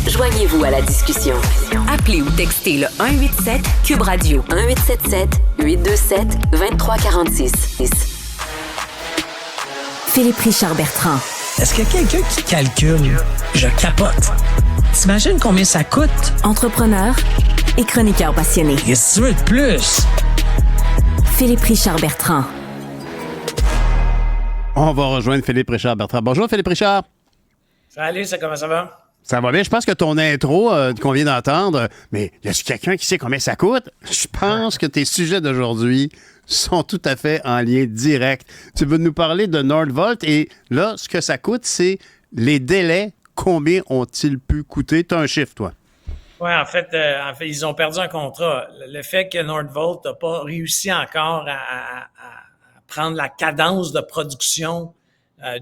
Joignez-vous à la discussion. Appelez ou textez le 187 Cube Radio 1877 827 2346. Philippe Richard Bertrand. Est-ce qu'il y a quelqu'un qui calcule? Je capote. T'imagines combien ça coûte? Entrepreneur et chroniqueur passionné. Qu'est-ce que tu veux de plus? Philippe Richard Bertrand. On va rejoindre Philippe Richard Bertrand. Bonjour Philippe Richard. Salut, comment ça va? Ça va bien. Je pense que ton intro qu'on vient d'entendre, mais y a quelqu'un qui sait combien ça coûte? Je pense que tes sujets d'aujourd'hui sont tout à fait en lien direct. Tu veux nous parler de Nordvolt et là, ce que ça coûte, c'est les délais. Combien ont-ils pu coûter? Tu as un chiffre, toi? Oui, en fait, ils ont perdu un contrat. Le fait que Nordvolt n'a pas réussi encore à prendre la cadence de production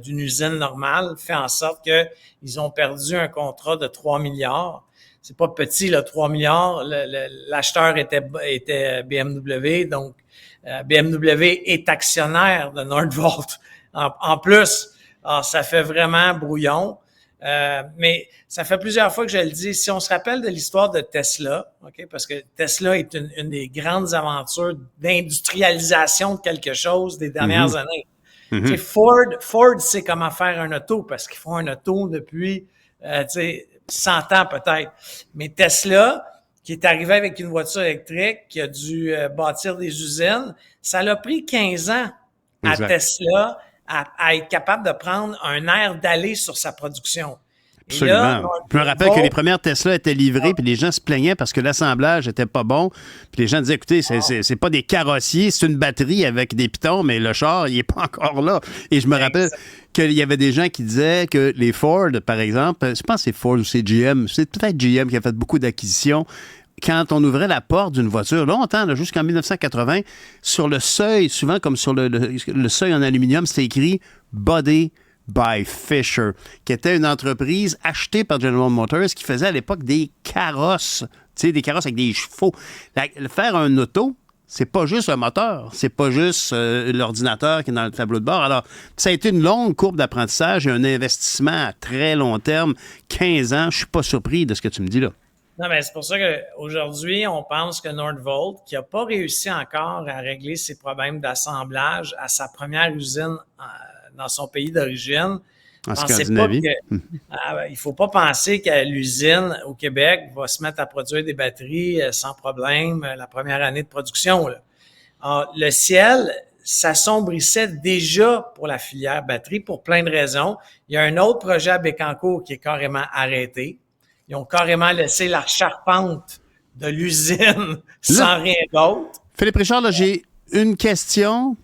d'une usine normale fait en sorte qu'ils ont perdu un contrat de 3 milliards. C'est pas petit, là, 3 milliards. L'acheteur était BMW, donc BMW est actionnaire de Nordvolt. En plus, alors, ça fait vraiment brouillon. Mais ça fait plusieurs fois que je le dis. Si on se rappelle de l'histoire de Tesla, ok, parce que Tesla est une des grandes aventures d'industrialisation de quelque chose des dernières années. Mm-hmm. Ford sait comment faire un auto parce qu'ils font un auto depuis 100 ans peut-être. Mais Tesla, qui est arrivé avec une voiture électrique, qui a dû bâtir des usines, ça l'a pris 15 ans à Tesla à être capable de prendre un air d'aller sur sa production. Absolument. Là, je me rappelle que les premières Tesla étaient livrées, puis les gens se plaignaient parce que l'assemblage était pas bon. Puis les gens disaient, écoutez, c'est pas des carrossiers, c'est une batterie avec des pitons, mais le char, il est pas encore là. Et je me rappelle qu'il y avait des gens qui disaient que les Ford, par exemple, je pense que c'est Ford ou c'est GM, c'est peut-être GM qui a fait beaucoup d'acquisitions. Quand on ouvrait la porte d'une voiture, longtemps, là, jusqu'en 1980, sur le seuil, souvent comme sur le seuil en aluminium, c'était écrit « Body by Fisher », qui était une entreprise achetée par General Motors qui faisait à l'époque des carrosses, tu sais, des carrosses avec des chevaux. Faire un auto, c'est pas juste un moteur, c'est pas juste l'ordinateur qui est dans le tableau de bord. Alors, ça a été une longue courbe d'apprentissage et un investissement à très long terme, 15 ans. Je suis pas surpris de ce que tu me dis là. Non, mais c'est pour ça qu'aujourd'hui, on pense que Nordvolt, qui n'a pas réussi encore à régler ses problèmes d'assemblage à sa première usine dans son pays d'origine, en Scandinavie. Il faut pas penser que l'usine au Québec va se mettre à produire des batteries sans problème la première année de production. Là. Alors, le ciel s'assombrissait déjà pour la filière batterie pour plein de raisons. Il y a un autre projet à Bécancour qui est carrément arrêté. Ils ont carrément laissé la charpente de l'usine sans rien d'autre. Philippe Richard, là, j'ai une question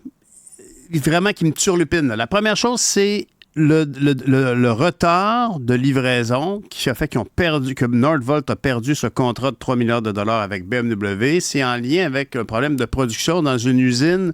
vraiment qui me turlupine. Là. La première chose, c'est le retard de livraison qui a fait que Nordvolt a perdu ce contrat de 3 milliards de dollars avec BMW. C'est en lien avec un problème de production dans une usine,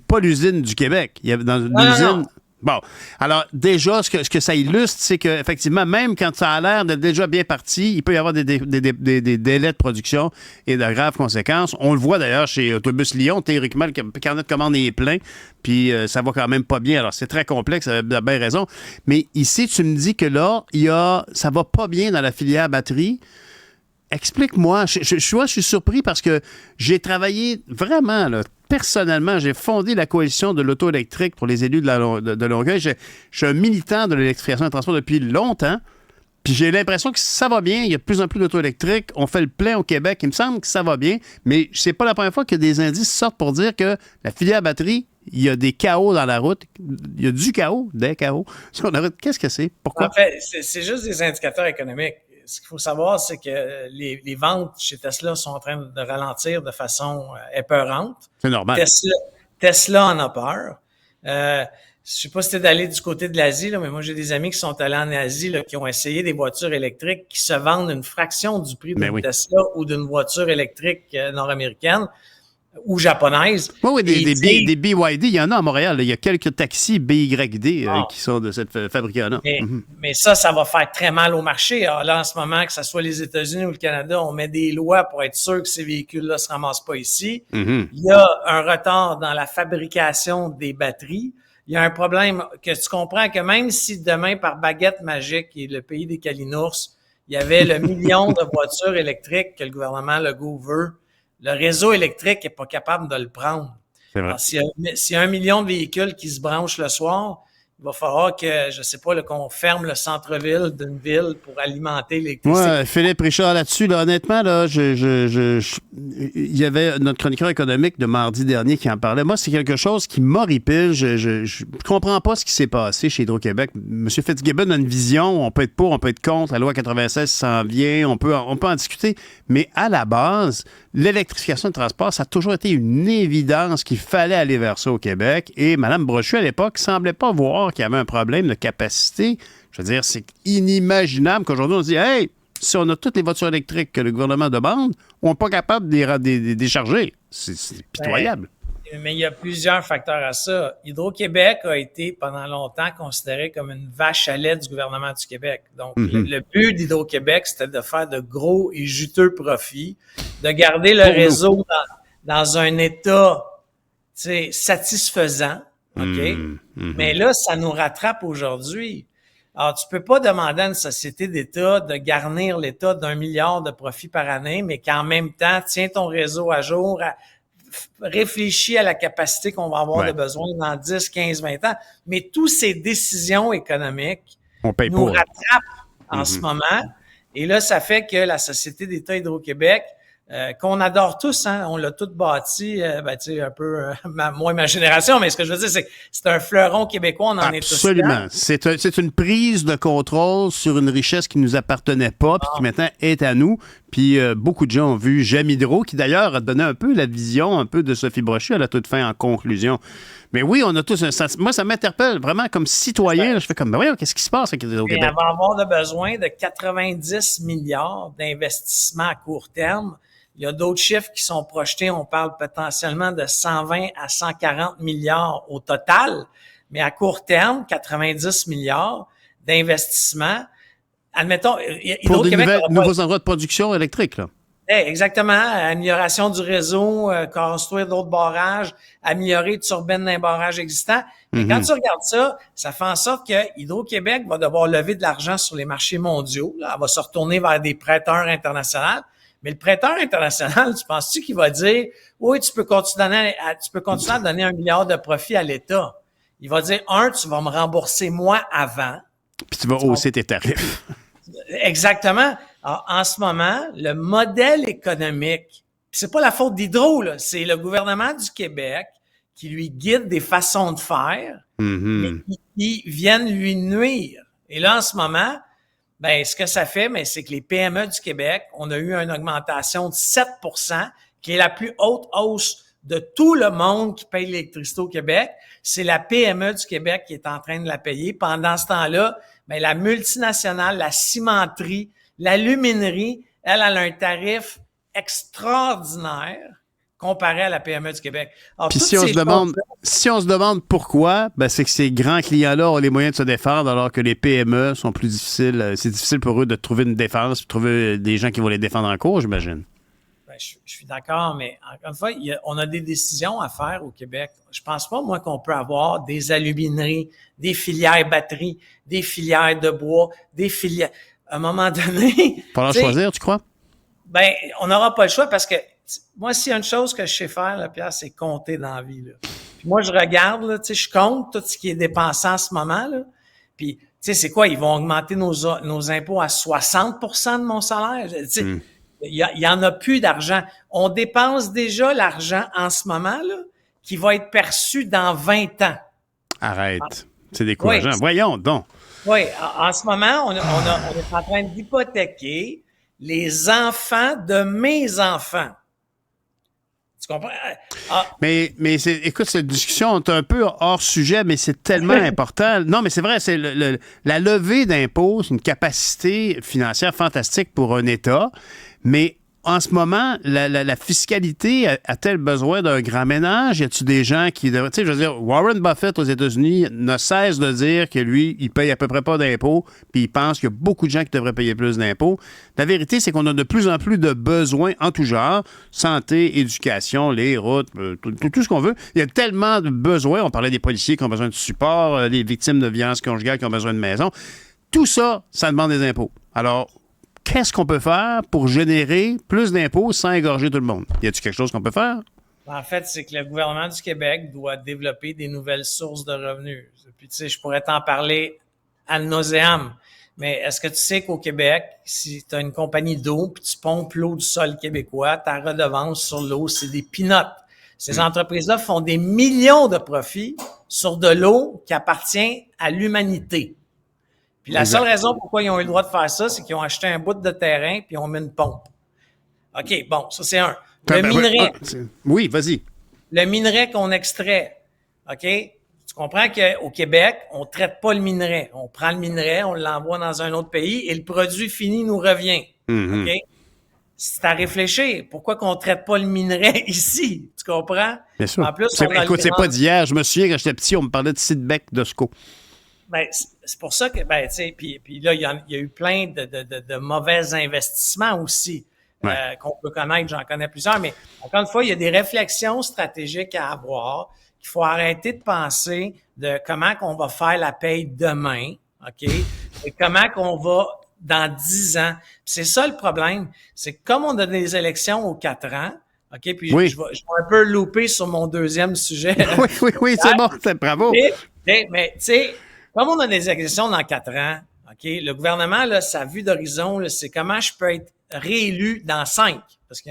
pas l'usine du Québec. Il y avait dans une usine... Non. Bon, alors déjà, ce que ça illustre, c'est qu'effectivement, même quand ça a l'air d'être déjà bien parti, il peut y avoir des délais de production et de graves conséquences. On le voit d'ailleurs chez Autobus Lyon, théoriquement, le carnet de commande est plein, puis ça va quand même pas bien. Alors, c'est très complexe, ça a bien raison. Mais ici, tu me dis que là, ça va pas bien dans la filière batterie. Explique-moi. Je suis surpris parce que j'ai travaillé vraiment, là, personnellement, j'ai fondé la coalition de l'auto électrique pour les élus de Longueuil. Je suis un militant de l'électrification des transports depuis longtemps. Puis j'ai l'impression que ça va bien. Il y a de plus en plus d'auto électriques. On fait le plein au Québec. Il me semble que ça va bien. Mais c'est pas la première fois que des indices sortent pour dire que la filière batterie, il y a des chaos dans la route. Il y a du chaos, des chaos sur la route. Qu'est-ce que c'est? Pourquoi? En fait, c'est juste des indicateurs économiques. Ce qu'il faut savoir, c'est que les ventes chez Tesla sont en train de ralentir de façon épeurante. C'est normal. Tesla en a peur. Je sais pas si t'es allé du côté de l'Asie, là, mais moi, j'ai des amis qui sont allés en Asie, là, qui ont essayé des voitures électriques qui se vendent une fraction du prix d'une Tesla ou d'une voiture électrique nord-américaine ou japonaise. Oui, des BYD, il y en a à Montréal. Là. Il y a quelques taxis BYD qui sont de cette fabricant-là. Mais ça va faire très mal au marché. Alors là, en ce moment, que ce soit les États-Unis ou le Canada, on met des lois pour être sûr que ces véhicules-là ne se ramassent pas ici. Il y a un retard dans la fabrication des batteries. Il y a un problème que tu comprends que même si demain, par baguette magique et le pays des calinours, il y avait le million de voitures électriques que le gouvernement Legault veut. Le réseau électrique n'est pas capable de le prendre. C'est vrai. Alors, s'il y a 1 million de véhicules qui se branchent le soir, il va falloir que, je sais pas, là, qu'on ferme le centre-ville d'une ville pour alimenter l'électricité. Ouais, Philippe Richard, là-dessus, là, honnêtement, là, il y avait notre chroniqueur économique de mardi dernier qui en parlait. Moi, c'est quelque chose qui m'horripile. Je comprends pas ce qui s'est passé chez Hydro-Québec. M. Fitzgibbon a une vision. On peut être pour, on peut être contre. La loi 96 s'en vient. On peut en discuter. Mais à la base, l'électrification du transport, ça a toujours été une évidence qu'il fallait aller vers ça au Québec. Et Mme Brochu, à l'époque, semblait pas voir qu'il y avait un problème de capacité. Je veux dire, c'est inimaginable qu'aujourd'hui, on se dit « Hey, si on a toutes les voitures électriques que le gouvernement demande, on n'est pas capable de les décharger. » C'est pitoyable. Mais il y a plusieurs facteurs à ça. Hydro-Québec a été pendant longtemps considéré comme une vache à lait du gouvernement du Québec. Donc, le but d'Hydro-Québec, c'était de faire de gros et juteux profits, de garder le réseau dans un état satisfaisant. OK? Mais là, ça nous rattrape aujourd'hui. Alors, tu peux pas demander à une société d'État de garnir l'État d'1 milliard de profits par année, mais qu'en même temps, tiens ton réseau à jour, réfléchis à la capacité qu'on va avoir de besoin dans 10, 15, 20 ans. Mais toutes ces décisions économiques nous rattrapent en ce moment. Et là, ça fait que la Société d'État Hydro-Québec, qu'on adore tous, hein, on l'a tout bâti, un peu moins ma génération, mais ce que je veux dire, c'est que c'est un fleuron québécois, on en est tous fiers. Absolument. C'est une prise de contrôle sur une richesse qui nous appartenait pas, puis qui maintenant est à nous. Puis beaucoup de gens ont vu J'aime Hydro, qui d'ailleurs a donné un peu la vision un peu de Sophie Brochu à la toute fin en conclusion. Mais oui, on a tous un sens. Moi, ça m'interpelle vraiment comme citoyen. Là, je fais comme, voyons, qu'est-ce qui se passe avec Hydro-Québec? Elle va avoir besoin de 90 milliards d'investissements à court terme. Il y a d'autres chiffres qui sont projetés. On parle potentiellement de 120 à 140 milliards au total. Mais à court terme, 90 milliards d'investissements. Admettons, pour des nouveaux endroits de production électrique, là. Exactement. Amélioration du réseau, construire d'autres barrages, améliorer les turbines d'un barrage existant. Mais quand tu regardes ça, ça fait en sorte que Hydro-Québec va devoir lever de l'argent sur les marchés mondiaux. Là, elle va se retourner vers des prêteurs internationaux. Mais le prêteur international, tu penses-tu qu'il va dire « Oui, tu peux continuer à donner 1 milliard de profit à l'État. » Il va dire « Tu vas me rembourser moi avant. » Puis tu vas hausser tes tarifs. Exactement. Alors, en ce moment, le modèle économique, c'est pas la faute d'Hydro, là, c'est le gouvernement du Québec qui lui guide des façons de faire, mais qui viennent lui nuire. Et là, en ce moment, ce que ça fait, c'est que les PME du Québec, on a eu une augmentation de 7%, qui est la plus haute hausse de tout le monde qui paye l'électricité au Québec. C'est la PME du Québec qui est en train de la payer. Pendant ce temps-là, la multinationale, la cimenterie, l'aluminerie, elle a un tarif extraordinaire comparé à la PME du Québec. Alors, puis si on se demande pourquoi, c'est que ces grands clients-là ont les moyens de se défendre alors que les PME sont plus difficiles. C'est difficile pour eux de trouver une défense, de trouver des gens qui vont les défendre en cours, j'imagine. Je suis d'accord, mais encore une fois, on a des décisions à faire au Québec. Je pense pas, moi, qu'on peut avoir des alumineries, des filières batteries, des filières de bois, des filières... À un moment donné... Pour en choisir, tu crois? On n'aura pas le choix parce que moi, s'il y a une chose que je sais faire, là, Pierre, c'est compter dans la vie. Là. Puis moi, je regarde, là, je compte tout ce qui est dépensé en ce moment. Là. Puis, c'est quoi? Ils vont augmenter nos impôts à 60% de mon salaire. Il y en a plus d'argent. On dépense déjà l'argent en ce moment là, qui va être perçu dans 20 ans. Arrête. C'est décourageant. Oui. Voyons donc. Oui, en ce moment, on est en train d'hypothéquer les enfants de mes enfants. Tu comprends? Mais écoute, cette discussion est un peu hors sujet, mais c'est tellement important. Non, mais c'est vrai, c'est la levée d'impôts, c'est une capacité financière fantastique pour un État, mais en ce moment, la fiscalité a-t-elle besoin d'un grand ménage? Y a-t-il des gens qui... Tu sais, je veux dire, Warren Buffett aux États-Unis ne cesse de dire que lui, il paye à peu près pas d'impôts, puis il pense qu'il y a beaucoup de gens qui devraient payer plus d'impôts. La vérité, c'est qu'on a de plus en plus de besoins en tout genre. Santé, éducation, les routes, tout ce qu'on veut. Il y a tellement de besoins. On parlait des policiers qui ont besoin de support, les victimes de violences conjugales qui ont besoin de maison. Tout ça, ça demande des impôts. Alors... qu'est-ce qu'on peut faire pour générer plus d'impôts sans égorger tout le monde? Y a-t-il quelque chose qu'on peut faire? En fait, c'est que le gouvernement du Québec doit développer des nouvelles sources de revenus. Puis, tu sais, je pourrais t'en parler ad nauseam. Mais est-ce que tu sais qu'au Québec, si tu as une compagnie d'eau puis tu pompes l'eau du sol québécois, ta redevance sur l'eau, c'est des peanuts. Ces entreprises-là font des millions de profits sur de l'eau qui appartient à l'humanité. Puis la seule raison pourquoi ils ont eu le droit de faire ça, c'est qu'ils ont acheté un bout de terrain puis ils ont mis une pompe. OK, bon, ça c'est un. Le minerai. Oui, vas-y. Le minerai qu'on extrait, OK? Tu comprends qu'au Québec, on traite pas le minerai. On prend le minerai, on l'envoie dans un autre pays et le produit fini nous revient. OK? C'est à réfléchir. Pourquoi qu'on traite pas le minerai ici? Tu comprends? Bien sûr. En plus, écoute, c'est pas d'hier. Je me souviens, quand j'étais petit, on me parlait de Sidbeck d'Osco. Ben, c'est pour ça que, ben, tu sais, puis là, il y a eu plein de mauvais investissements aussi. Qu'on peut connaître, j'en connais plusieurs, mais encore une fois, il y a des réflexions stratégiques à avoir. Il faut arrêter de penser de comment qu'on va faire la paye demain, OK? Et comment qu'on va dans 10 ans. Puis c'est ça le problème. C'est que comme on a des élections aux 4 ans, OK? Puis je vais un peu louper sur mon deuxième sujet. Oui, c'est bon, bravo. Mais tu sais, comme on a des élections dans 4 ans, OK? Le gouvernement, là, sa vue d'horizon, là, c'est comment je peux être réélu dans 5. Parce que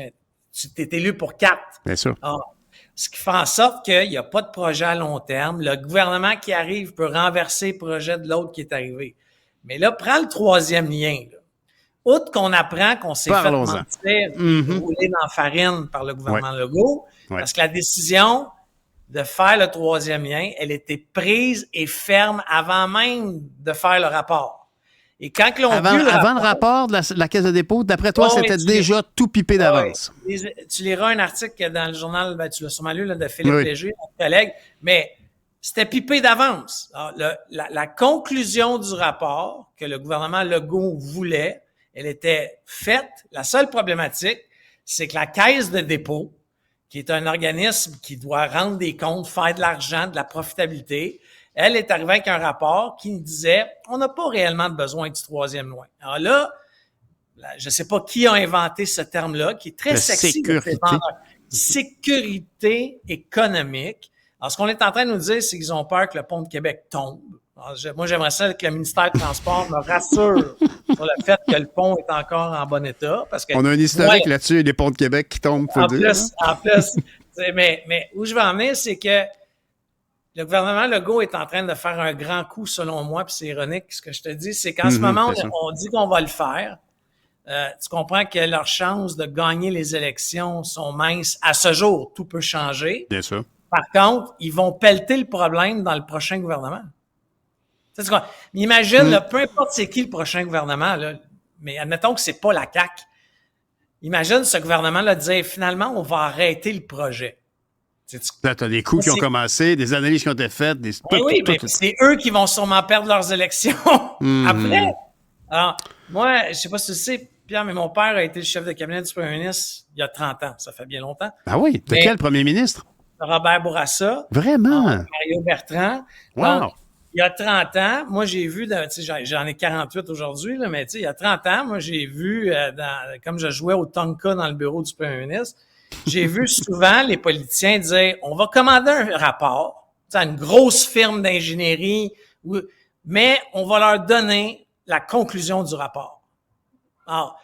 tu t'es élu pour 4. Bien sûr. Alors, ce qui fait en sorte qu'il n'y a pas de projet à long terme. Le gouvernement qui arrive peut renverser le projet de l'autre qui est arrivé. Mais là, prends le troisième lien. Là. Outre qu'on apprend qu'on s'est fait mentir, rouler dans la farine par le gouvernement Legault, parce que la décision de faire le troisième lien, elle était prise et ferme avant même de faire le rapport. Et quand l'on avant le rapport de la Caisse de dépôt, d'après toi, c'était déjà tout pipé d'avance. Tu liras un article dans le journal, ben, tu l'as sûrement lu, là, de Philippe Léger, mon collègue, mais c'était pipé d'avance. Alors, la conclusion du rapport que le gouvernement Legault voulait, elle était faite. La seule problématique, c'est que la Caisse de dépôt, qui est un organisme qui doit rendre des comptes, faire de l'argent, de la profitabilité, elle est arrivée avec un rapport qui disait on n'a pas réellement besoin du troisième lien. Alors là, je ne sais pas qui a inventé ce terme-là, qui est très sexy. Sécurité économique. Alors, ce qu'on est en train de nous dire, c'est qu'ils ont peur que le pont de Québec tombe. Alors, moi, j'aimerais ça que le ministère du Transport me rassure sur le fait que le pont est encore en bon état. Parce que, on a un historique là-dessus, les ponts de Québec qui tombent, faut dire. En plus, mais où je veux en venir, c'est que le gouvernement Legault est en train de faire un grand coup, selon moi, puis c'est ironique ce que je te dis, c'est qu'en ce moment, on dit qu'on va le faire. Tu comprends que leurs chances de gagner les élections sont minces. À ce jour, tout peut changer. Bien sûr. Par contre, ils vont pelleter le problème dans le prochain gouvernement. Tu sais quoi? Imagine, là, peu importe c'est qui le prochain gouvernement, là, mais admettons que c'est pas la CAQ. Imagine ce gouvernement-là dire, finalement, on va arrêter le projet. Là, tu as des coups qui ont commencé, des analyses qui ont été faites. Mais c'est eux qui vont sûrement perdre leurs élections après. Alors, moi, je sais pas si tu le sais, Pierre, mais mon père a été le chef de cabinet du premier ministre il y a 30 ans. Ça fait bien longtemps. Ah oui? De quel premier ministre? Robert Bourassa. Vraiment? Mario Bertrand. Wow. Donc, il y a 30 ans, moi, j'ai vu, j'en ai 48 aujourd'hui, là, mais il y a 30 ans, moi, j'ai vu, comme je jouais au Tonka dans le bureau du premier ministre, j'ai vu souvent les politiciens dire on va commander un rapport à une grosse firme d'ingénierie, mais on va leur donner la conclusion du rapport. Alors,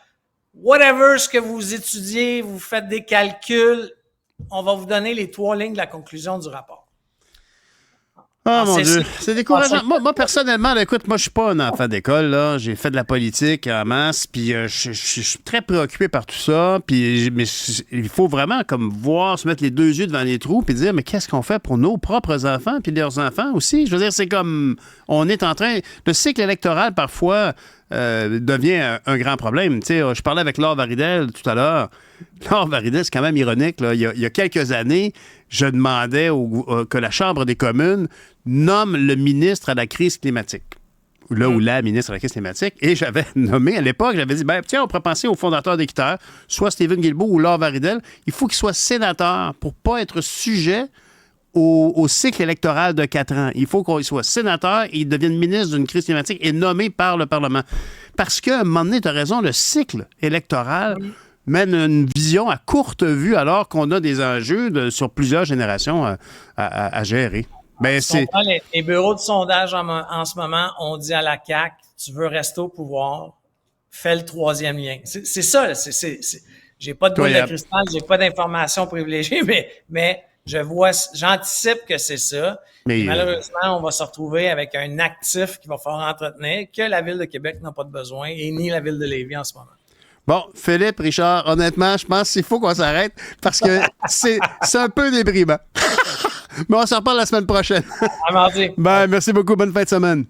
whatever ce que vous étudiez, vous faites des calculs, on va vous donner les 3 lignes de la conclusion du rapport. Oh mon Dieu, c'est décourageant. Moi, personnellement, là, écoute, moi, je suis pas un enfant d'école, là. J'ai fait de la politique en masse, puis je suis très préoccupé par tout ça. Puis, mais il faut vraiment comme voir, se mettre les 2 yeux devant les trous, puis dire, mais qu'est-ce qu'on fait pour nos propres enfants, puis leurs enfants aussi? Je veux dire, c'est comme, on est en train, le cycle électoral, parfois, devient un grand problème. Tu sais, je parlais avec Laure Varidel tout à l'heure. Laure Varidel, c'est quand même ironique. Là. Il y a quelques années, je demandais que la Chambre des communes nomme le ministre à la crise climatique. Ou la ministre à la crise climatique. Et j'avais nommé, à l'époque, j'avais dit, tiens, on pourrait penser au fondateur d'Équiterre, soit Stephen Guilbeault ou Laure Varidel. Il faut qu'il soit sénateur pour ne pas être sujet au cycle électoral de 4 ans. Il faut qu'il soit sénateur et il devienne ministre d'une crise climatique et nommé par le Parlement. Parce qu'à un moment donné, tu as raison, le cycle électoral mène une vision à courte vue alors qu'on a des enjeux sur plusieurs générations à gérer. Ben, les bureaux de sondage en ce moment, on dit à la CAQ, tu veux rester au pouvoir, fais le 3e lien. C'est ça, là, j'ai pas de boule de cristal, j'ai pas d'informations privilégiées, mais j'anticipe que c'est ça. Mais malheureusement, on va se retrouver avec un actif qu'il va falloir entretenir que la Ville de Québec n'a pas de besoin et ni la Ville de Lévis en ce moment. Bon, Philippe, Richard, honnêtement, je pense qu'il faut qu'on s'arrête parce que c'est un peu déprimant. Mais on se reparle la semaine prochaine. À mardi. Ben, merci beaucoup. Bonne fin de semaine.